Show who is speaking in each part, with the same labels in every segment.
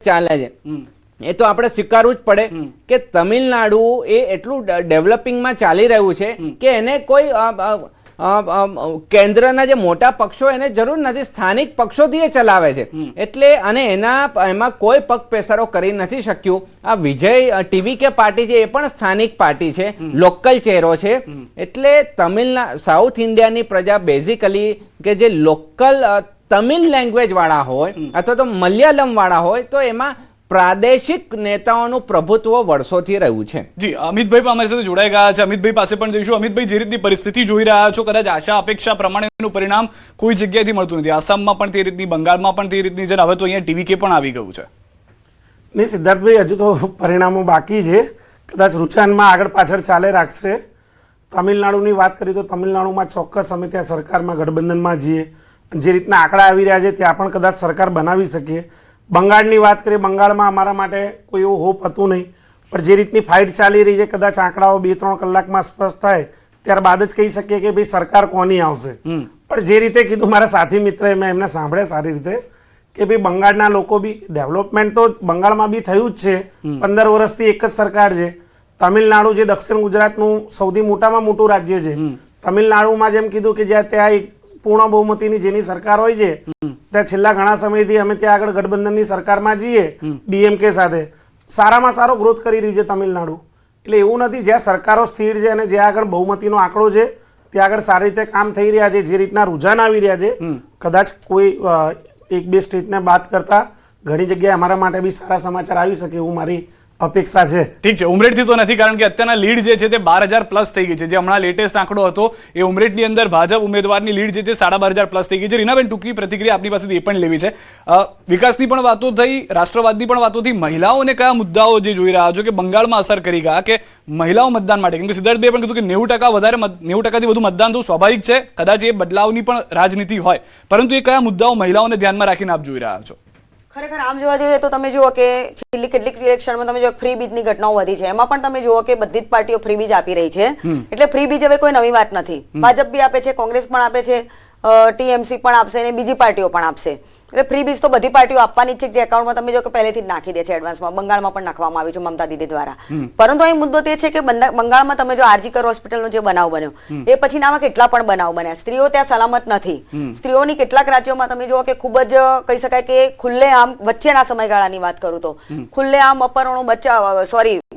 Speaker 1: ચાલે છે એ તો આપણે સ્વીકારવું જ પડે કે તમિલનાડુ એ એટલું ડેવલપિંગમાં ચાલી રહ્યું છે કે એને કોઈ કેન્દ્રના જે મોટા પક્ષો એને જરૂર નથી, સ્થાનિક પક્ષોથી એ ચલાવે છે એટલે અને એમાં કોઈ પગ પેસારો કરી નથી શક્યું. આ વિજય ટીવીકે પાર્ટી છે એ પણ સ્થાનિક પાર્ટી છે, લોકલ ચહેરો છે. એટલે સાઉથ ઇન્ડિયાની પ્રજા બેઝિકલી કે જે લોકલ તમિલ લેંગ્વેજ વાળા હોય અથવા તો મલયાલમ વાળા હોય તો એમાં પ્રાદેશિક નેતાઓનું પ્રભુત્વ વર્ષોથી રહ્યું છે.
Speaker 2: જી, અમિતભાઈ પણ અમારી સાથે જોડાઈ ગયા છે. અમિતભાઈ પાસે પણ જઈશું. અમિતભાઈ, જે રીતની પરિસ્થિતિ જોઈ રહ્યા છો, કદાચ આશા અપેક્ષા પ્રમાણેનું પરિણામ કોઈ જગ્યાએથી મળતું નથી. આસામમાં પણ તે રીતની, બંગાળમાં પણ તે રીતની છે, હવે તો અહીંયા ટીવીકે પણ આવી ગયું છે.
Speaker 3: નહીં સિદ્ધાર્થભાઈ, હજુ તો પરિણામો બાકી છે. કદાચ રૂચાનમાં આગળ પાછળ ચાલે રાખશે. તમિલનાડુની વાત કરીએ તો તમિલનાડુમાં ચોક્કસ અમે ત્યાં સરકારમાં ગઠબંધનમાં જઈએ, જે રીતના આંકડા આવી રહ્યા છે ત્યાં પણ કદાચ સરકાર બનાવી શકીએ. બંગાળની વાત કરીએ, બંગાળમાં અમારા માટે કોઈ એવું હોપ હતું નહીં, પણ જે રીતની ફાઇટ ચાલી રહી છે કદાચ આંકડાઓ 2-3 કલાકમાં સ્પષ્ટ થાય ત્યારબાદ જ કહી શકીએ કે ભાઈ સરકાર કોની આવશે. પણ જે રીતે કીધું મારા સાથી મિત્રએ, મેં એમને સાંભળ્યા સારી રીતે કે ભાઈ બંગાળના લોકો બી ડેવલપમેન્ટ તો બંગાળમાં બી થયું જ છે. 15 વર્ષથી એક જ સરકાર છે. તમિલનાડુ જે દક્ષિણ ગુજરાતનું સૌથી મોટામાં મોટું રાજ્ય છે, તમિલનાડુમાં જેમ કીધું કે જ્યાં ત્યાં પૂર્ણ બહુમતીની જેની સરકાર હોય છે ત્યાં છેલ્લા ઘણા સમયથી અમે ત્યાં આગળ ગઠબંધનની સરકારમાં જઈએ ડીએમકે સાથે, સારામાં સારો ગ્રોથ કરી રહ્યું છે તમિલનાડુ. એટલે એવું નથી, જ્યાં સરકારો સ્થિર છે અને જ્યાં આગળ બહુમતીનો આંકડો છે ત્યાં આગળ સારી રીતે કામ થઈ રહ્યા છે, જે રીતના રુઝાન આવી રહ્યા છે, કદાચ કોઈ 1-2 સ્ટેટને બાદ કરતા ઘણી જગ્યાએ અમારા માટે બી સારા સમાચાર આવી શકે એવું મારી અપેક્ષા છે.
Speaker 2: ઠીક છે, ઉમરેઠથી તો નથી, કારણ કે અત્યારના લીડ જે છે તે 12,000 પ્લસ થઈ ગઈ છે. જે હમણાં લેટેસ્ટ આંકડો હતો એ ઉમરેઠની અંદર ભાજપ ઉમેદવારની લીડ જે છે 12,500 પ્લસ થઈ ગઈ છે. રીનાબેન, ટૂંકી પ્રતિક્રિયા આપની પાસેથી એ પણ લેવી છે. વિકાસની પણ વાતો થઈ, રાષ્ટ્રવાદની પણ વાતો થઈ. મહિલાઓને કયા મુદ્દાઓ જે જોઈ રહ્યા છો કે બંગાળમાં અસર કરી ગયા કે મહિલાઓ મતદાન માટે, કેમ કે સિદ્ધાર્થભાઈએ પણ કીધું કે 90%થી વધુ મતદાન તો સ્વાભાવિક છે, કદાચ એ બદલાવની પણ રાજનીતિ હોય, પરંતુ એ કયા મુદ્દાઓ મહિલાઓને ધ્યાનમાં રાખીને આપ જોઈ રહ્યા છો?
Speaker 4: ખરેખર આમ જોવા જઈએ તો તમે જુઓ કે છેલ્લી કેટલીક ઇલેક્શનમાં તમે જો ફ્રી બીજની ઘટનાઓ વધી છે, એમાં પણ તમે જુઓ કે બધી જ પાર્ટીઓ ફ્રી બીજ આપી રહી છે. એટલે ફ્રી બીજ હવે કોઈ નવી વાત નથી. ભાજપ બી આપે છે, કોંગ્રેસ પણ આપે છે, ટીએમસી પણ આપશે અને બીજી પાર્ટીઓ પણ આપશે. એટલે ફ્રી બીજ તો બધી પાર્ટીઓ આપવાની જ છે, જે એકાઉન્ટમાં તમે જો કે પહેલેથી જ નાખી દે છે એડવાન્સમાં. બંગાળમાં પણ નાખવામાં આવ્યું છે મમતા દીદી દ્વારા. પરંતુ અહીં મુદ્દો તે છે કે બંગાળમાં તમે જો આરજીકર હોસ્પિટલનો જે બનાવ બન્યો એ પછી આમાં કેટલા પણ બનાવ બન્યા. સ્ત્રીઓ ત્યાં સલામત નથી. સ્ત્રીઓની કેટલાક રાજ્યોમાં તમે જુઓ કે ખૂબ જ કહી શકાય કે ખુલ્લેઆમ વચ્ચેના સમયગાળાની વાત કરું તો ખુલ્લેઆમ અપહરણો,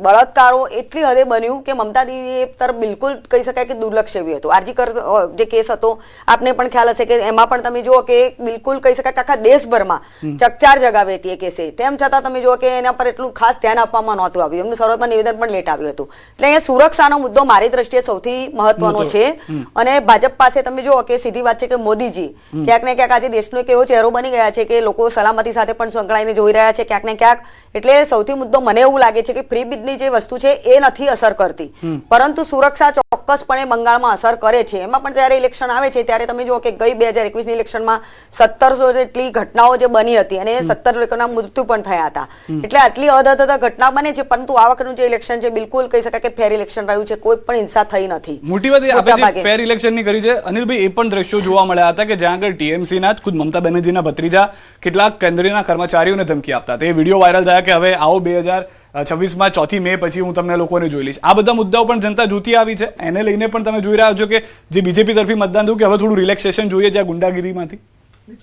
Speaker 4: બળાત્કારો એટલી હદે બન્યું કે મમતા દીદી તરફ બિલકુલ કહી શકાય કે દુર્લક્ષ એવું હતું. આરજીકર જે કેસ હતો આપને પણ ખ્યાલ હશે કે એમાં પણ તમે જુઓ કે બિલકુલ કહી શકાય કે આખા દેશભરમાં ચકચાર જગાવી હતી એ કેસે. તેમ છતાં તમે જુઓ કે એના પર એટલું ખાસ ધ્યાન આપવામાં નહોતું આવ્યું. એમનું શરૂઆતમાં નિવેદન પણ લેટ આવ્યું હતું. એટલે અહીંયા સુરક્ષાનો મુદ્દો મારી દ્રષ્ટિએ સૌથી મહત્વનો છે. અને ભાજપ પાસે તમે જુઓ કે સીધી વાત છે કે મોદીજી ક્યાંક ને ક્યાંક આજે દેશનો એક એવો ચહેરો બની ગયા છે કે લોકો સલામતી સાથે પણ સંકળાઈને જોઈ રહ્યા છે ક્યાંક ને ક્યાંક. એટલે સૌથી મુદ્દો મને એવું લાગે છે કે ફ્રી બીજની જે વસ્તુ છે એ નથી અસર કરતી, પરંતુ સુરક્ષા ચોક્કસપણે બંગાળમાં અસર કરે છે. એમાં પણ જ્યારે ઇલેક્શન આવે છે ત્યારે તમે જુઓ કે ગઈ 2021ની ઇલેક્શનમાં 1700 જેટલી ઘટનાઓ જે બની હતી અને 17 લોકોના મૃત્યુ પણ થયા હતા. એટલે આટલી અધધ ઘટના બને છે, પરંતુ આ વખતનું જે ઇલેક્શન છે બિલકુલ કહી શકાય કે ફેર ઇલેક્શન રહ્યું છે. કોઈ પણ હિંસા થઈ નથી.
Speaker 2: મોટી વાત આપણે ફેર ઇલેક્શનની કરી છે. અનિલભાઈ, એ પણ દ્રશ્યો જોવા મળ્યા હતા કે જ્યાં આગળ ટીએમસીના જ ખુદ મમતા બેનર્જીના ભત્રીજા કેટલાક કેન્દ્રના કર્મચારીઓને ધમકી આપતા હતા. એ વિડીયો વાયરલ થયા કે હવે આવો 2026માં 4 મે પછી હું તમને લોકોને જોઈ લઈશ. આ બધા મુદ્દાઓ પણ જનતા જોતી આવી છે. એને લઈને પણ તમે જોઈ રહ્યા છો કે જે બીજેપી તરફી મતદાન થયું કે હવે થોડું રિલેક્સેશન જોઈએ છે આ ગુંડાગીરીમાંથી.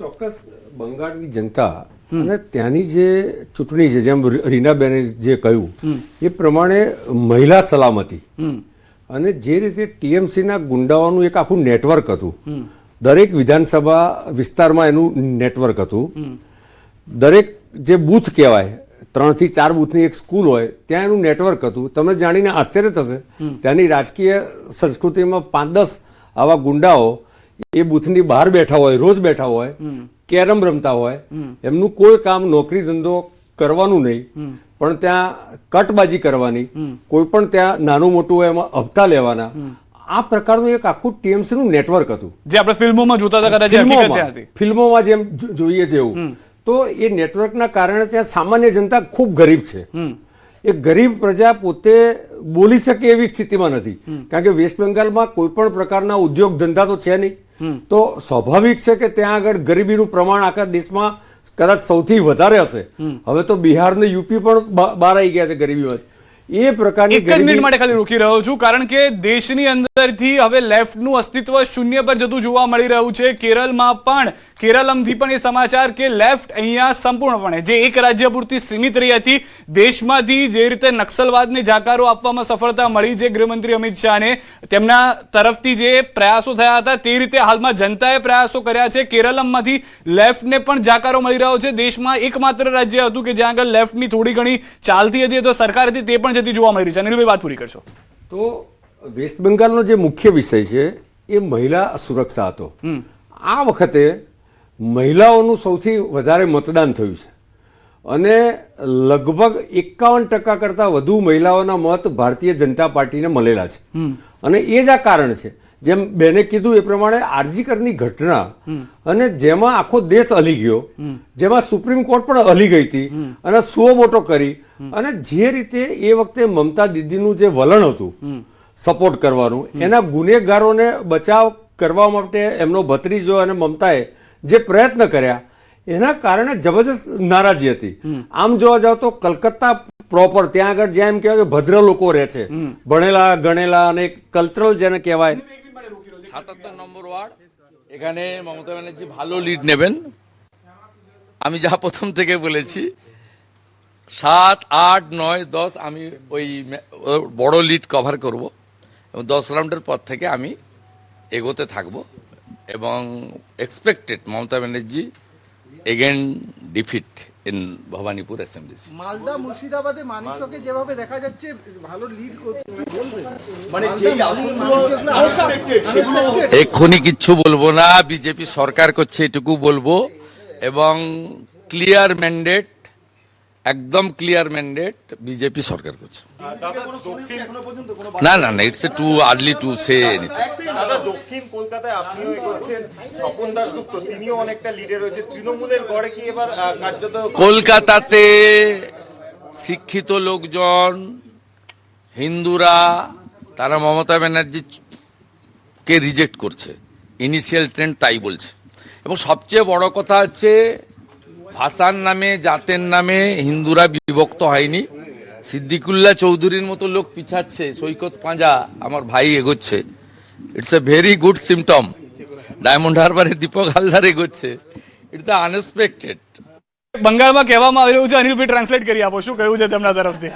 Speaker 5: ચોક્કસ બંગાળની જનતા અને ત્યાંની જે ચૂંટણી છે, જેમ રીનાબેને જે કહ્યું એ પ્રમાણે મહિલા સલામતી અને જે રીતે ટીએમસીના ગુંડાઓનું એક આખું નેટવર્ક હતું, દરેક વિધાનસભા વિસ્તારમાં એનું નેટવર્ક હતું, દરેક જે બૂથ કહેવાય 3 થી 4 બૂથની એક સ્કૂલ હોય ત્યાં એનું નેટવર્ક હતું. તમને જાણીને આશ્ચર્ય થશે, ત્યાંની રાજકીય સંસ્કૃતિમાં 5-10 આવા ગુંડાઓ એ બૂથની બહાર બેઠા હોય, રોજ બેઠા હોય, કેરમ રમતા હોય. એમનું કોઈ કામ નોકરી ધંધો કરવાનું નહીં, પણ ત્યાં કટબાજી કરવાની, કોઈ પણ ત્યાં નાનું મોટું હોય એમાં હપ્તા લેવાના. આ પ્રકારનું એક આખું ટીએમસી નું નેટવર્ક હતું,
Speaker 2: જે આપણે ફિલ્મોમાં જોતા હતા.
Speaker 5: ફિલ્મોમાં જેમ જોઈએ છે એવું. તો એ નેટવર્કના કારણે ત્યાં સામાન્ય જનતા ખૂબ ગરીબ છે. એ ગરીબ પ્રજા પોતે બોલી શકે એવી સ્થિતિમાં નથી, કારણ કે વેસ્ટ બેંગાલમાં કોઈ પણ પ્રકારના ઉદ્યોગ ધંધા તો છે નહીં. તો સ્વાભાવિક છે કે ત્યાં આગળ ગરીબીનું પ્રમાણ આખા દેશમાં કદાચ સૌથી વધારે હશે. હવે તો બિહાર ને યુપી પણ બહાર આવી ગયા છે ગરીબીમાં. એ પ્રકારની
Speaker 2: એક જ મિનિટ માટે ખાલી રોકી રહ્યો છું, કારણ કે દેશની અંદરથી હવે લેફ્ટનું અસ્તિત્વ શૂન્ય પર જતું જોવા મળી રહ્યું છે. કેરળમાં પણ કેરળમથી પણ એ સમાચાર કે લેફ્ટ અહીંયા સંપૂર્ણપણે જે એક રાજ્ય પૂરતી સીમિત રહી હતી, દેશમાંથી જે રીતે નક્સલવાદને જાકારો આપવામાં સફળતા મળી છે ગૃહમંત્રી અમિત શાહને, તેમના તરફથી જે પ્રયાસો થયા હતા તે રીતે હાલમાં જનતાએ પ્રયાસો કર્યા છે. કેરળમમાંથી લેફ્ટને પણ જાકારો મળી રહ્યો છે. દેશમાં એકમાત્ર રાજ્ય હતું કે જ્યાં આગળ લેફ્ટની થોડી ઘણી ચાલતી હતી તો સરકાર હતી તે પણ જતી જોવા મળી રહી છે. અનિલભાઈ વાત પૂરી કરશો.
Speaker 5: તો વેસ્ટ બંગાળનો જે મુખ્ય વિષય છે એ મહિલા સુરક્ષા હતો. આ વખતે મહિલાઓનું સૌથી વધારે મતદાન થયું છે અને લગભગ 51% કરતાં વધુ મહિલાઓના મત ભારતીય જનતા પાર્ટીને મળેલા છે. અને એ જ આ કારણ છે, જેમ બેને કીધું એ પ્રમાણે આરજીકરની ઘટના અને જેમાં આખો દેશ હલી ગયો, જેમાં સુપ્રીમ કોર્ટ પણ હલી ગઈ હતી અને સુઓ મોટો કરી, અને જે રીતે એ વખતે મમતા દીદીનું જે વલણ હતું સપોર્ટ કરવાનું, એના ગુનેગારોને બચાવ કરવા માટે એમનો ભત્રીજો અને મમતાએ જે પ્રયત્ન કર્યા એના કારણે જબરજસ્ત નારાજી હતી. આમ જોવા જાવ તો કલકત્તા પ્રોપર ત્યાં આગળ જ્યાં એમ કહેવાય ભદ્ર લોકો રહે છે, ભણેલા ગણેલા અને કલ્ચરલ જેને કહેવાય,
Speaker 6: ৭৭ নম্বর ওয়ার্ড, এখানে মমতা ব্যানার্জি ভালো লিড নেবেন। আমি যা প্রথম থেকে বলেছি ৭, ৮, ৯, ১০ আমি ওই বড় লিড কভার করব এবং ১০ রাউন্ডের পর থেকে আমি এগোতে থাকব এবং expected Mamata Banerjee again defeat in Bhabanipur assembly.
Speaker 7: Malda মুর্শিদাবাদে মানিকচকে যেভাবে দেখা যাচ্ছে ভালো লিড করছে, বলবে
Speaker 8: মানে যেই আসনগুলো unexpected সেগুলো
Speaker 6: এক্ষুনি কিচ্ছু বলবো না, বিজেপি সরকার করছে এটুকু বলবো এবং ক্লিয়ার ম্যান্ডেট, একদম ক্লিয়ার ম্যান্ডেট বিজেপি সরকার করছে। না না না, it's too early to say anything.
Speaker 8: দাদা দক্ষিণ কলকাতায় আপনিও এগোচ্ছেন, স্বপন দাশগুপ্ত তিনিও অনেকটা লিডে রয়েছে, তৃণমূলের গড়ে কি এবার কার্যত
Speaker 6: কলকাতাতে শিক্ষিত লোকজন, হিন্দুরা, তারা মমতা ব্যানার্জিকে রিজেক্ট করছে, ইনিশিয়াল ট্রেন্ড তাই বলছে। এবং সবচেয়ে বড় কথা হচ্ছে ভাষার নামে, জাতের নামে হিন্দুরা বিভক্ত হয়নি। সিদ্দিকুল্লাহ চৌধুরীর মতো লোক পিছাচ্ছে, সৈকত পাঁজা আমার ভাই এগোচ্ছে, it's a very good symptom. Diamond હાર્બરે દીપક હાલદાર એગોচ্ছে, ઇટ્સ અનએક્સપેક્ટેડ।
Speaker 2: બંગાળમાં કહેવામાં આવી રહ્યું છે, અનિલભાઈ ટ્રાન્સલેટ કરી આપો, શું કહ્યું છે તેમના તરફથી?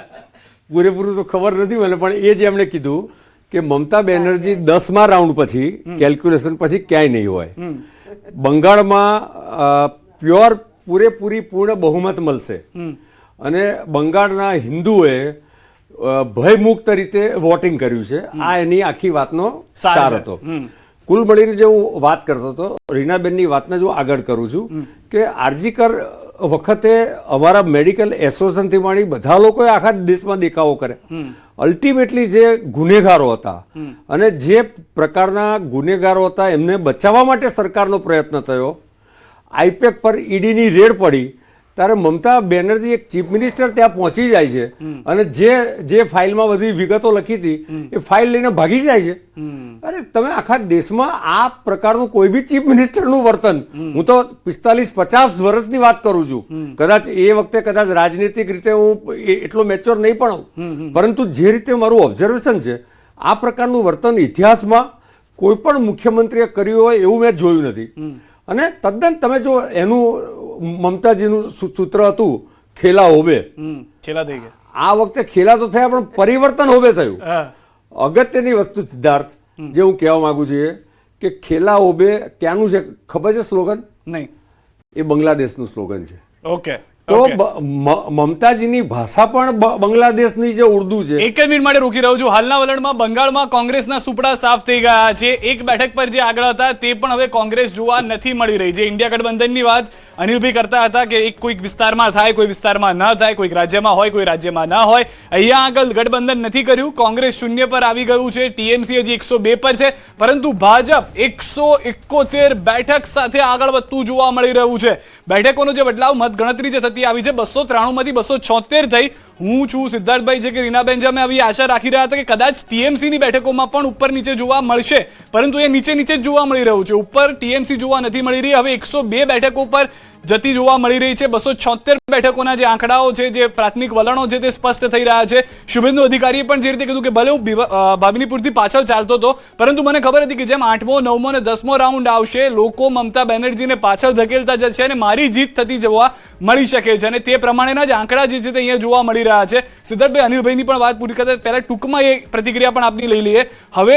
Speaker 5: પૂરેપૂરું તો ખબર નથી મને, પણ એ જ એમણે કીધું કે મમતા બેનર્જી 10મા રાઉન્ડ પછી કેલ્ક્યુલેશન પછી ક્યાંય નહીં હોય. બંગાળમાં પ્યોર પૂરેપૂરી પૂર્ણ બહુમત મળશે અને બંગાળના હિન્દુએ ભયમુક્ત રીતે વોટિંગ કર્યું છે. આ એની આખી વાતનો સાર હતો. કુલ મળીને જે હું વાત કરતો હતો, રીનાબેનની વાતને જો આગળ કરું છું કે આરજીકર વખતે અમારા મેડિકલ એસોસિએશનથી માંડી બધા લોકોએ આખા દેશમાં દેખાવો કર્યા. અલ્ટિમેટલી જે ગુનેગારો હતા અને જે પ્રકારના ગુનેગારો હતા એમને બચાવવા માટે સરકારનો પ્રયત્ન થયો. આઈપેક પર ઈડીની રેડ પડી ત્યારે મમતા બેનર્જી એક ચીફ મિનિસ્ટર ત્યાં પહોંચી જાય છે અને જે ફાઇલમાં બધી વિગતો લખી હતી એ ફાઇલ લઈને ભાગી જાય છે. અરે તમે આખા દેશમાં આ પ્રકારનું કોઈ બી ચીફ મિનિસ્ટરનું વર્તન, હું તો 45-50 વર્ષની વાત કરું છું, કદાચ એ વખતે કદાચ રાજનીતિક રીતે હું એટલો મેચ્યોર નહીં પણ હોઉં, પરંતુ જે રીતે મારું ઓબ્ઝર્વેશન છે આ પ્રકારનું વર્તન ઇતિહાસમાં કોઈ પણ મુખ્યમંત્રીએ કર્યું હોય એવું મેં જોયું નથી. અને તદ્દન તમે જો એનું મમતાજીનું સૂત્ર હતું ખેલા હોબે,
Speaker 2: છેલ્લા થઈ ગયા,
Speaker 5: આ વખતે ખેલા તો થયા પણ પરિવર્તન હોબે થયું. અગત્યની વસ્તુ સિદ્ધાર્થ જે હું કહેવા માંગુ છું કે ખેલા હોબે ક્યાંનું છે ખબર છે સ્લોગન?
Speaker 2: નહીં.
Speaker 5: એ બાંગ્લાદેશનું સ્લોગન છે.
Speaker 2: ઓકે,
Speaker 5: તો મમતાજીની ભાષા પણ બાંગ્લાદેશની જે ઉર્દુ છે.
Speaker 2: એક જ મિનિટ માટે રોકી રહ્યો છું. હાલના વલણમાં બંગાળમાં કોંગ્રેસના સુપડા સાફ થઈ ગયા છે. એક બેઠક પર જે આગળ હતા તે પણ હવે કોંગ્રેસ જોવા નથી મળી રહી. જે ઇન્ડિયા ગઠબંધનની વાત અનિલભાઈ કરતા હતા કે એક કોઈક વિસ્તારમાં થાય, કોઈ વિસ્તારમાં ન થાય, કોઈક રાજ્યમાં હોય, કોઈ રાજ્યમાં ન હોય, અહીંયા આગળ ગઠબંધન નથી કર્યું. કોંગ્રેસ 0 પર આવી ગયું છે, ટીએમસી હજી 102 પર છે, પરંતુ ભાજપ 171 બેઠક સાથે આગળ વધતું જોવા મળી રહ્યું છે. બેઠકોનો જે બદલાવ મત ગણતરી જે થતી આવી છે 293 માંથી 276 થઈ હું છું, સિદ્ધાર્થભાઈ છે કે રીનાબેન છે, અમે આવી આશા રાખી રહ્યા હતા કે કદાચ ટીએમસી ની બેઠકોમાં પણ ઉપર નીચે જોવા મળશે, પરંતુ એ નીચે નીચે જ જોવા મળી રહ્યું છે. ઉપર ટીએમસી જોવા નથી મળી રહી. હવે 102 બેઠકો પર જતી જોવા મળી રહી છે. 276 બેઠકોના જે આંકડાઓ છે, જે પ્રાથમિક વલણો છે, તે સ્પષ્ટ થઈ રહ્યા છે. શુભેન્દુ અધિકારીએ પણ જે રીતે કીધું કે ભલે હું ભાવિનીપુરથી પાછળ ચાલતો હતો, પરંતુ મને ખબર હતી કે જેમ 8મો 9મો અને 10મો રાઉન્ડ આવશે, લોકો મમતા બેનર્જીને પાછળ ધકેલતા જશે અને મારી જીત થતી જોવા મળી શકે છે. અને તે પ્રમાણેના જ આંકડા જે છે તે અહીંયા જોવા મળી રહ્યા છે. સિદ્ધાર્થભાઈ, અનિલભાઈની પણ વાત પૂરી કરતા પહેલા ટૂંકમાં એ પ્રતિક્રિયા પણ આપની લઈ લઈએ. હવે